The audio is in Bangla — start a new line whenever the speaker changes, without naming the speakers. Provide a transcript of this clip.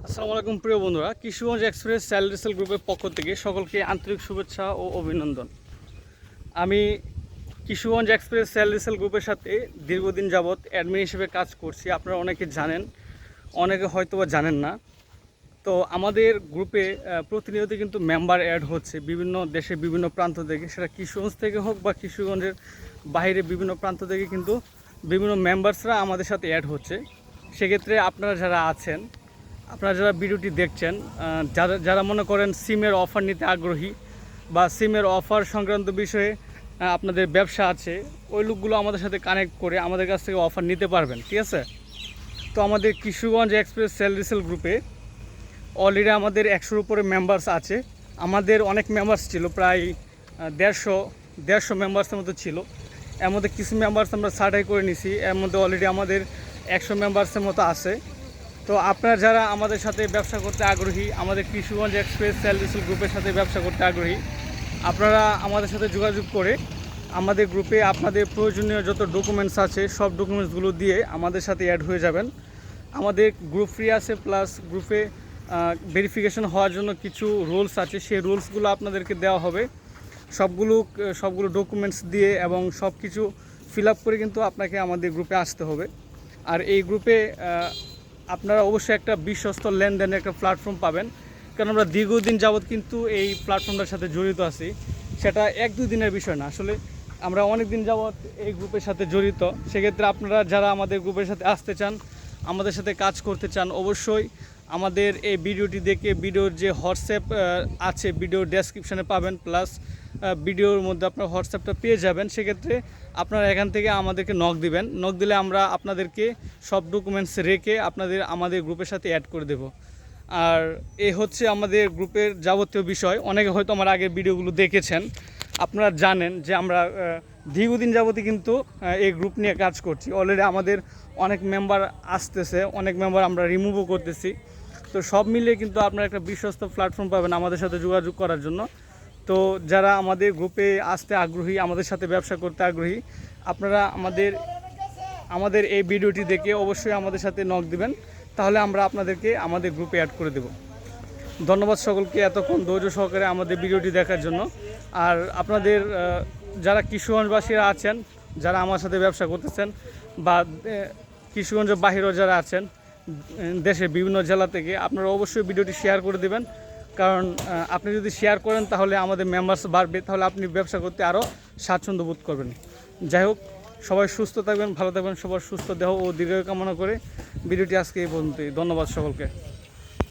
আসসালামু আলাইকুম প্রিয় বন্ধুরা, কিশোরগঞ্জ এক্সপ্রেস স্যালারি সেল গ্রুপের পক্ষ থেকে সকলকে আন্তরিক শুভেচ্ছা ও অভিনন্দন। আমি কিশোরগঞ্জ এক্সপ্রেস স্যালারি সেল গ্রুপের সাথে দীর্ঘদিন যাবৎ অ্যাডমিন হিসেবে কাজ করছি। আপনারা অনেকে জানেন, অনেকে হয়তো বা জানেন না। তো আমাদের গ্রুপে প্রতিনিয়ত কিন্তু মেম্বার অ্যাড হচ্ছে বিভিন্ন দেশে বিভিন্ন প্রান্ত থেকে, সেটা কিশোরগঞ্জ থেকে হোক বা কিশোরগঞ্জের বাইরে বিভিন্ন প্রান্ত থেকে কিন্তু বিভিন্ন মেম্বার্সরা আমাদের সাথে অ্যাড হচ্ছে। সেক্ষেত্রে আপনারা যারা আছেন, আপনারা যারা ভিডিওটি দেখছেন, যারা যারা মনে করেন সিমের অফার নিতে আগ্রহী বা সিমের অফার সংক্রান্ত বিষয়ে আপনাদের ব্যবসা আছে, ওই লোকগুলো আমাদের সাথে কানেক্ট করে আমাদের কাছ থেকে অফার নিতে পারবেন, ঠিক আছে? তো আমাদের কিশোরগঞ্জ এক্সপ্রেস স্যালারি সেল গ্রুপে অলরেডি আমাদের 100-র উপরে মেম্বার্স আছে। আমাদের অনেক মেম্বার্স ছিল, প্রায় 150 মেম্বার্সের মতো ছিল। এর মধ্যে কিছু মেম্বার্স আমরা ছাঁটাই করে নিছি, এর মধ্যে অলরেডি আমাদের 100 মেম্বার্সের মতো আছে। তো আপনারা যারা আমাদের সাথে ব্যবসা করতে আগ্রহী, আমাদের কিশোরগঞ্জ এক্সপ্রেস স্যালারি সেল গ্রুপের সাথে ব্যবসা করতে আগ্রহী, আপনারা আমাদের সাথে যোগাযোগ করে আমাদের গ্রুপে আপনাদের প্রয়োজনীয় যত ডকুমেন্টস আছে সব ডকুমেন্টসগুলো দিয়ে আমাদের সাথে অ্যাড হয়ে যাবেন। আমাদের গ্রুপ ফ্রি আছে, প্লাস গ্রুপে ভেরিফিকেশন হওয়ার জন্য কিছু রুলস আছে, সেই রুলসগুলো আপনাদেরকে দেওয়া হবে। সবগুলো ডকুমেন্টস দিয়ে এবং সব কিছু ফিল আপ করে কিন্তু আপনাকে আমাদের গ্রুপে আসতে হবে। আর এই গ্রুপে আপনারা অবশ্যই একটা বিশ্বস্ত লেনদেনের একটা প্ল্যাটফর্ম পাবেন, কারণ আমরা দীর্ঘদিন যাবৎ কিন্তু এই প্ল্যাটফর্মটার সাথে জড়িত আছি। সেটা 1-2 দিনের বিষয় না, আসলে আমরা অনেক দিন যাবৎ এই গ্রুপের সাথে জড়িত। সেক্ষেত্রে আপনারা যারা আমাদের গ্রুপের সাথে আসতে চান, আমাদের সাথে কাজ করতে চান, অবশ্যই আমাদের এই ভিডিওটি দেখে ভিডিওর যে হোয়াটসঅ্যাপ আছে ভিডিওর ডেসক্রিপশানে পাবেন, প্লাস ভিডিওর মধ্যে আপনার হোয়াটসঅ্যাপটা পেয়ে যাবেন। সেক্ষেত্রে আপনারা এখান থেকে আমাদেরকে নক দিবেন, নক দিলে আমরা আপনাদেরকে সব ডকুমেন্টস রেখে আমাদের গ্রুপের সাথে অ্যাড করে দেব। আর এই হচ্ছে আমাদের গ্রুপের যাবতীয় বিষয়। অনেকে হয়তো আমার আগের ভিডিওগুলো দেখেছেন, আপনারা জানেন যে আমরা দীর্ঘদিন যাবতই কিন্তু এই গ্রুপ নিয়ে কাজ করছি। অলরেডি আমাদের অনেক মেম্বার আসতেছে, অনেক মেম্বার আমরা রিমুভও করতেছি। তো সব মিলিয়ে কিন্তু আপনারা একটা বিশ্বস্ত প্ল্যাটফর্ম পাবেন আমাদের সাথে যোগাযোগ করার জন্য। তো যারা আমাদের গ্রুপে আসতে আগ্রহী, আমাদের সাথে ব্যবসা করতে আগ্রহী, আপনারা আমাদের এই ভিডিওটি দেখে অবশ্যই আমাদের সাথে নক দিবেন, তাহলে আমরা আপনাদেরকে আমাদের গ্রুপে অ্যাড করে দেব। ধন্যবাদ সকলকে এতক্ষণ ধৈর্য সহকারে আমাদের ভিডিওটি দেখার জন্য। আর আপনাদের যারা কিশোরগঞ্জবাসীরা আছেন, যারা আমার সাথে ব্যবসা করতেছেন, বা কিশোরগঞ্জের বাহিরেও যারা আছেন দেশের বিভিন্ন জেলা থেকে, আপনারা অবশ্যই ভিডিওটি শেয়ার করে দেবেন। কারণ আপনি যদি শেয়ার করেন তাহলে আমাদের মেম্বার্স বাড়বে, তাহলে আপনি ব্যবসা করতে আরও স্বাচ্ছন্দ্য বোধ করবেন। যাই হোক, সবাই সুস্থ থাকবেন, ভালো থাকবেন, সবার সুস্থ দেহ ও দীর্ঘায়ু কামনা করে ভিডিওটি আজকে এই পর্যন্তই। ধন্যবাদ সকলকে।